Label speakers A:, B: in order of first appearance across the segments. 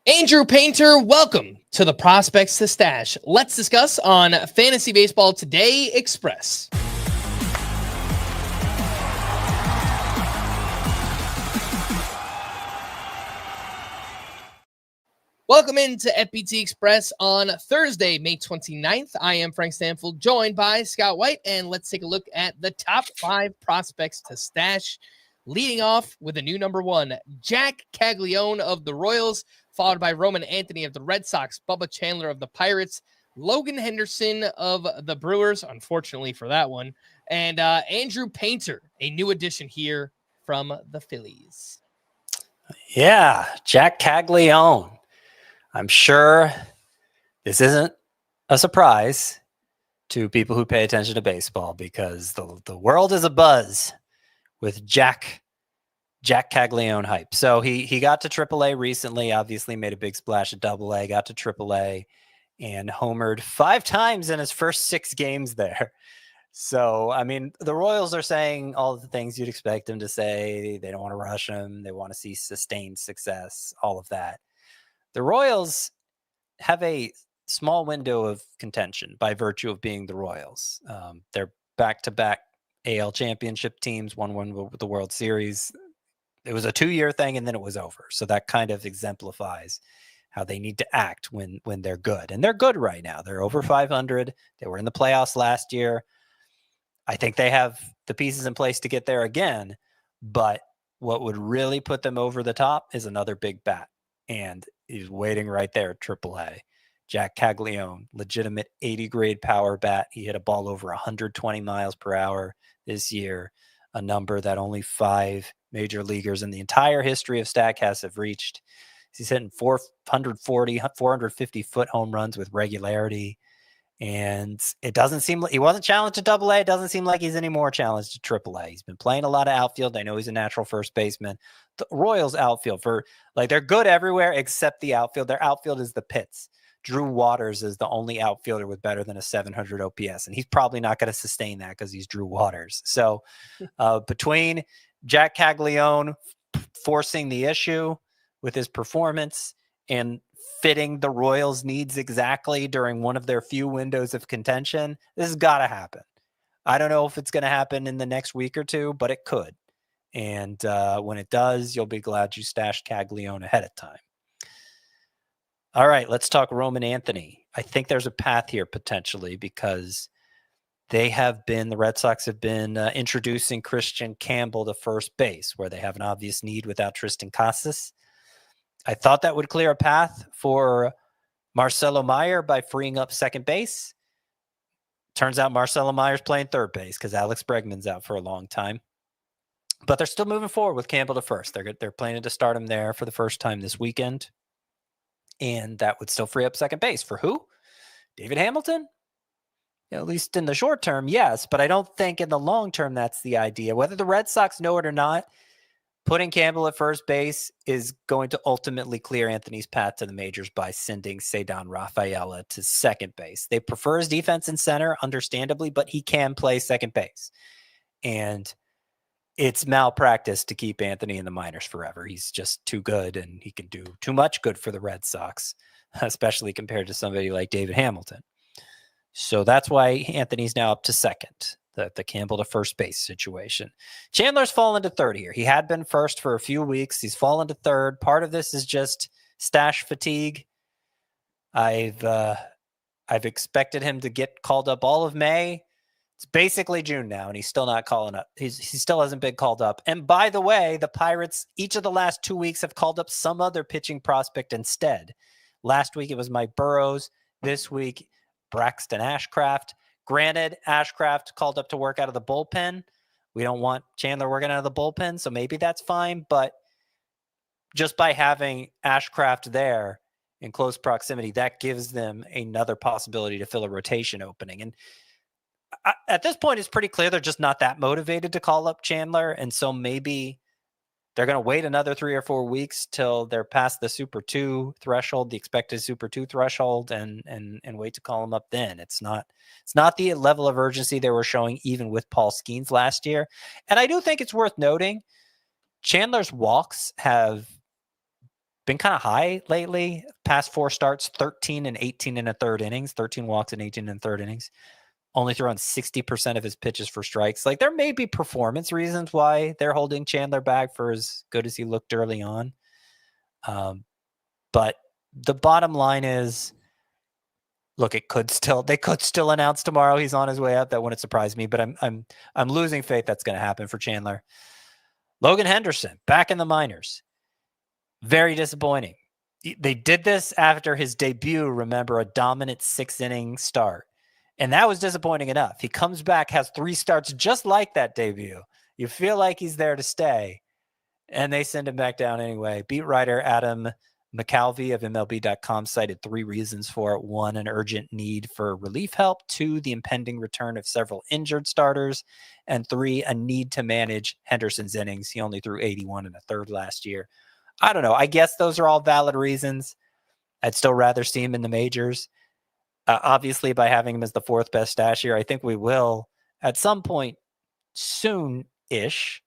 A: Andrew Painter, welcome to the Prospects to Stash. Let's discuss on Fantasy Baseball Today Express. Welcome into FBT Express on Thursday, May 29th. I am Frank Stampfl, joined by Scott White, and let's take a look at the top 5 prospects to stash. Leading off with a new number 1, Jack Caglione of the Royals, followed by Roman Anthony of the Red Sox, Bubba Chandler of the Pirates, Logan Henderson of the Brewers, unfortunately for that one, and Andrew Painter, a new addition here from the Phillies.
B: Yeah, Jack Caglione. I'm sure this isn't a surprise to people who pay attention to baseball because the world is abuzz with Jack Caglione hype. So he got to AAA recently, obviously made a big splash at AA, got to AAA, and homered 5 times in his first 6 games there. So, I mean, the Royals are saying all the things you'd expect them to say. They don't want to rush him. They want to see sustained success, all of that. The Royals have a small window of contention by virtue of being the Royals. They're back-to-back AL championship teams, won with the World Series. It was a 2-year thing, and then it was over. So that kind of exemplifies how they need to act when they're good. And they're good right now. They're over 500. They were in the playoffs last year. I think they have the pieces in place to get there again. But what would really put them over the top is another big bat. And he's waiting right there at AAA. Jack Caglione, legitimate 80-grade power bat. He hit a ball over 120 miles per hour this year, a number that only 5 major leaguers in the entire history of StatCast have reached. He's hitting 440, 450-foot home runs with regularity. And it doesn't seem like he wasn't challenged to AA. It doesn't seem like he's any more challenged to AAA. He's been playing a lot of outfield. I know he's a natural first baseman. The Royals outfield they're good everywhere except the outfield. Their outfield is the pits. Drew Waters is the only outfielder with better than a 700 OPS, and he's probably not going to sustain that because he's Drew Waters. So between Jack Caglione forcing the issue with his performance and fitting the Royals' needs exactly during one of their few windows of contention, this has got to happen. I don't know if it's going to happen in the next week or two, but it could. And when it does, you'll be glad you stashed Caglione ahead of time. All right, let's talk Roman Anthony. I think there's a path here potentially because the Red Sox have been introducing Christian Campbell to first base, where they have an obvious need without Tristan Casas. I thought that would clear a path for Marcelo Meyer by freeing up second base. Turns out Marcelo Meyer's playing third base because Alex Bregman's out for a long time. But they're still moving forward with Campbell to first. They're planning to start him there for the first time this weekend. And that would still free up second base. For who? David Hamilton? At least in the short term, yes. But I don't think in the long term that's the idea. Whether the Red Sox know it or not, putting Campbell at first base is going to ultimately clear Anthony's path to the majors by sending Ceddanne Rafaela to second base. They prefer his defense in center, understandably, but he can play second base. And it's malpractice to keep Anthony in the minors forever. He's just too good, and he can do too much good for the Red Sox, especially compared to somebody like David Hamilton. So that's why Anthony's now up to second. The Campbell to first base situation. Chandler's fallen to third here. He had been first for a few weeks. He's fallen to third. Part of this is just stash fatigue. I've expected him to get called up all of May. It's basically June now, and he's still not calling up. He still hasn't been called up. And by the way, the Pirates, each of the last 2 weeks, have called up some other pitching prospect instead. Last week, it was Mike Burrows. This week, Braxton Ashcraft. Granted, Ashcraft called up to work out of the bullpen. We don't want Chandler working out of the bullpen, so maybe that's fine. But just by having Ashcraft there in close proximity, that gives them another possibility to fill a rotation opening. And at this point, it's pretty clear they're just not that motivated to call up Chandler. And so maybe they're going to wait another 3 or 4 weeks till they're past the Super 2 threshold, the expected Super 2 threshold, and wait to call him up then. It's not the level of urgency they were showing even with Paul Skeens last year. And I do think it's worth noting, Chandler's walks have been kind of high lately. Past 4 starts, 13 and 18 in a third innings, 13 walks and 18 in third innings. Only throwing 60% of his pitches for strikes. Like, there may be performance reasons why they're holding Chandler back for as good as he looked early on. But the bottom line is, look, they could still announce tomorrow he's on his way out. That wouldn't surprise me, but I'm losing faith that's going to happen for Chandler. Logan Henderson back in the minors. Very disappointing. They did this after his debut, remember, a dominant 6-inning start. And that was disappointing enough. He comes back, has 3 starts just like that debut. You feel like he's there to stay. And they send him back down anyway. Beat writer Adam McAlvey of MLB.com cited 3 reasons for it. 1, an urgent need for relief help. 2, the impending return of several injured starters. And 3, a need to manage Henderson's innings. He only threw 81 in a third last year. I don't know. I guess those are all valid reasons. I'd still rather see him in the majors. Obviously, by having him as the 4th best stash here, I think we will at some point soon-ish.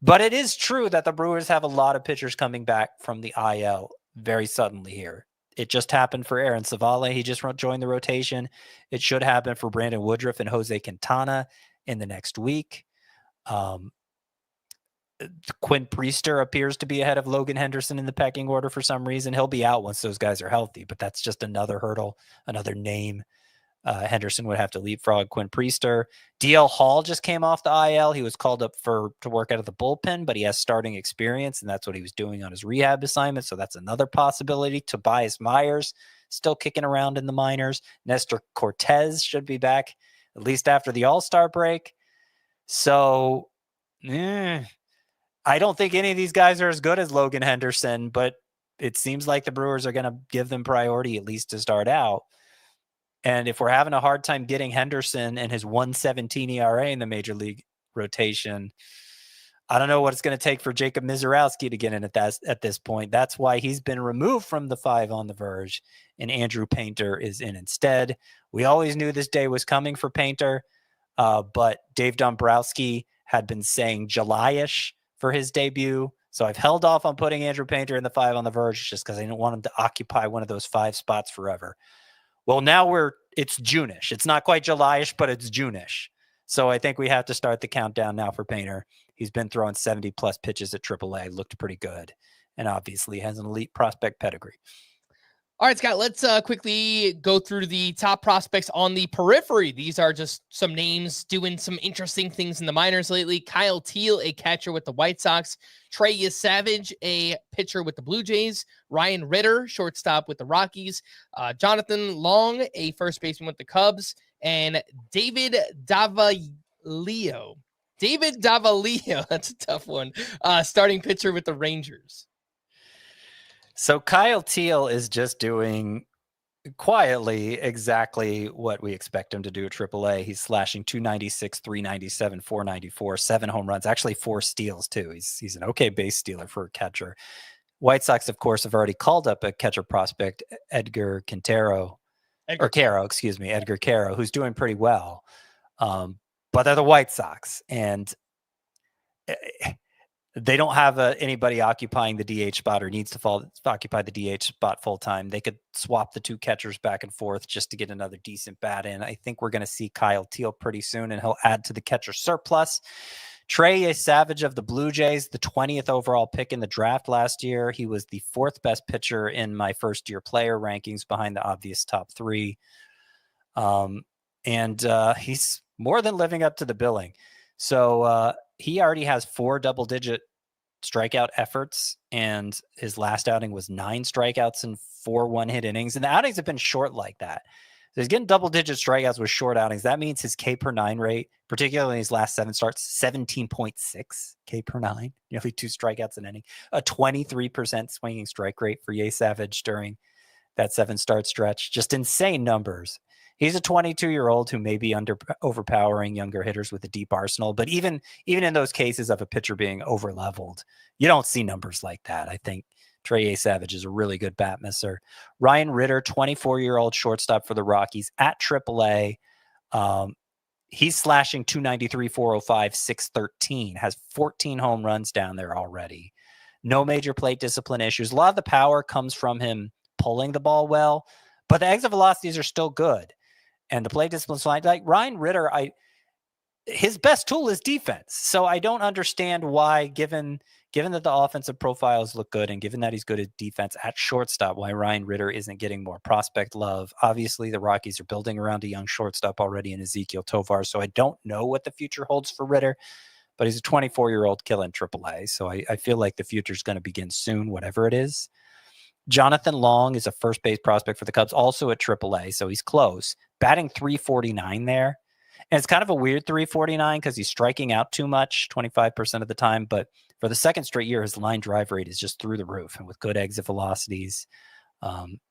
B: But it is true that the Brewers have a lot of pitchers coming back from the IL very suddenly here. It just happened for Aaron Savale. He just joined the rotation. It should happen for Brandon Woodruff and Jose Quintana in the next week. Quinn Priester appears to be ahead of Logan Henderson in the pecking order for some reason. He'll be out once those guys are healthy, but that's just another hurdle, another name Henderson would have to leapfrog. Quinn Priester. DL Hall just came off the IL. He was called up to work out of the bullpen, but he has starting experience, and that's what he was doing on his rehab assignment, so that's another possibility. Tobias Myers still kicking around in the minors. Nestor Cortez should be back, at least after the All-Star break. So, I don't think any of these guys are as good as Logan Henderson, but it seems like the Brewers are going to give them priority, at least to start out. And if we're having a hard time getting Henderson and his 1.17 ERA in the major league rotation, I don't know what it's going to take for Jacob Mizorowski to get in at this point. That's why he's been removed from the 5 on the Verge, and Andrew Painter is in instead. We always knew this day was coming for Painter, but Dave Dombrowski had been saying July-ish for his debut. So I've held off on putting Andrew Painter in the 5 on the Verge just because I didn't want him to occupy one of those 5 spots forever. Well, now it's June-ish. It's not quite July-ish, but it's June-ish. So I think we have to start the countdown now for Painter. He's been throwing 70-plus pitches at AAA, looked pretty good, and obviously has an elite prospect pedigree.
A: All right, Scott, let's quickly go through the top prospects on the periphery. These are just some names doing some interesting things in the minors lately. Kyle Teel, a catcher with the White Sox. Trey Savage, a pitcher with the Blue Jays. Ryan Ritter, shortstop with the Rockies. Jonathan Long, a first baseman with the Cubs. And David Davalillo. That's a tough one. Starting pitcher with the Rangers.
B: So Kyle Teel is just doing quietly exactly what we expect him to do at AAA. He's slashing 296, 397, 494, 7 home runs, actually 4 steals too. He's an okay base stealer for a catcher. White Sox, of course, have already called up a catcher prospect, Edgar Caro, who's doing pretty well. But they're the White Sox, and they don't have anybody occupying the DH spot or needs to occupy the DH spot full time. They could swap the 2 catchers back and forth just to get another decent bat in. I think we're going to see Kyle Teel pretty soon, and he'll add to the catcher surplus. Trey Savage of the Blue Jays, the 20th overall pick in the draft last year. He was the 4th best pitcher in my first-year player rankings behind the obvious top 3. And he's more than living up to the billing. So he already has 4 double-digit strikeout efforts, and his last outing was 9 strikeouts and 4 one-hit innings. And the outings have been short like that. So he's getting double-digit strikeouts with short outings. That means his K per 9 rate, particularly in his last 7 starts, 17.6 K per 9, nearly 2 strikeouts an inning. A 23% swinging strike rate for Savage during that 7-start stretch. Just insane numbers. He's a 22-year-old who may be overpowering younger hitters with a deep arsenal, but even in those cases of a pitcher being over-leveled, you don't see numbers like that. I think Trey Savage is a really good bat misser. Ryan Ritter, 24-year-old shortstop for the Rockies at AAA. He's slashing 293, 405, 613, has 14 home runs down there already. No major plate discipline issues. A lot of the power comes from him pulling the ball well, but the exit velocities are still good. And the plate discipline slide, like Ryan Ritter, his best tool is defense. So I don't understand why, given that the offensive profiles look good and given that he's good at defense at shortstop, why Ryan Ritter isn't getting more prospect love. Obviously, the Rockies are building around a young shortstop already in Ezekiel Tovar. So I don't know what the future holds for Ritter, but he's a 24-year-old killer in AAA. So I feel like the future is going to begin soon, whatever it is. Jonathan Long is a first base prospect for the Cubs, also at AAA. So he's close. Batting .349 there. And it's kind of a weird 349 because he's striking out too much 25% of the time. But for the second straight year, his line drive rate is just through the roof and with good exit velocities.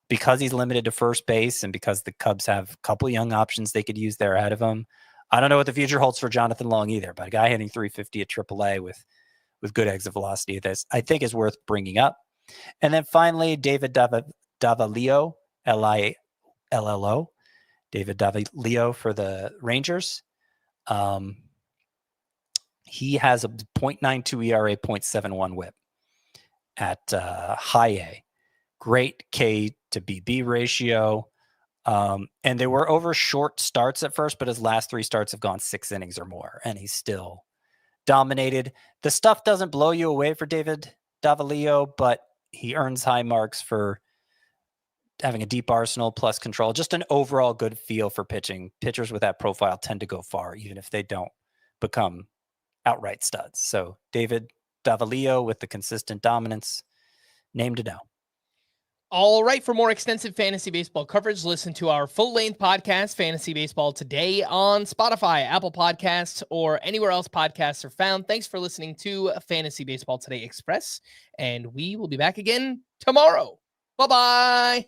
B: Because he's limited to first base and because the Cubs have a couple young options they could use there ahead of him, I don't know what the future holds for Jonathan Long either. But a guy hitting 350 at AAA with good exit velocity, this I think is worth bringing up. And then finally, David Davalillo, L-I-L-L-O. David Davalillo for the Rangers. He has a .92 ERA, .71 whip at high A. Great K to BB ratio. And they were over short starts at first, but his last 3 starts have gone 6 innings or more, and he's still dominated. The stuff doesn't blow you away for David Davalillo, but he earns high marks for having a deep arsenal plus control, just an overall good feel for pitching. Pitchers with that profile tend to go far, even if they don't become outright studs. So David Davalillo with the consistent dominance, name to know.
A: All right. For more extensive fantasy baseball coverage, listen to our full-length podcast, Fantasy Baseball Today, on Spotify, Apple Podcasts, or anywhere else podcasts are found. Thanks for listening to Fantasy Baseball Today Express, and we will be back again tomorrow. Bye-bye.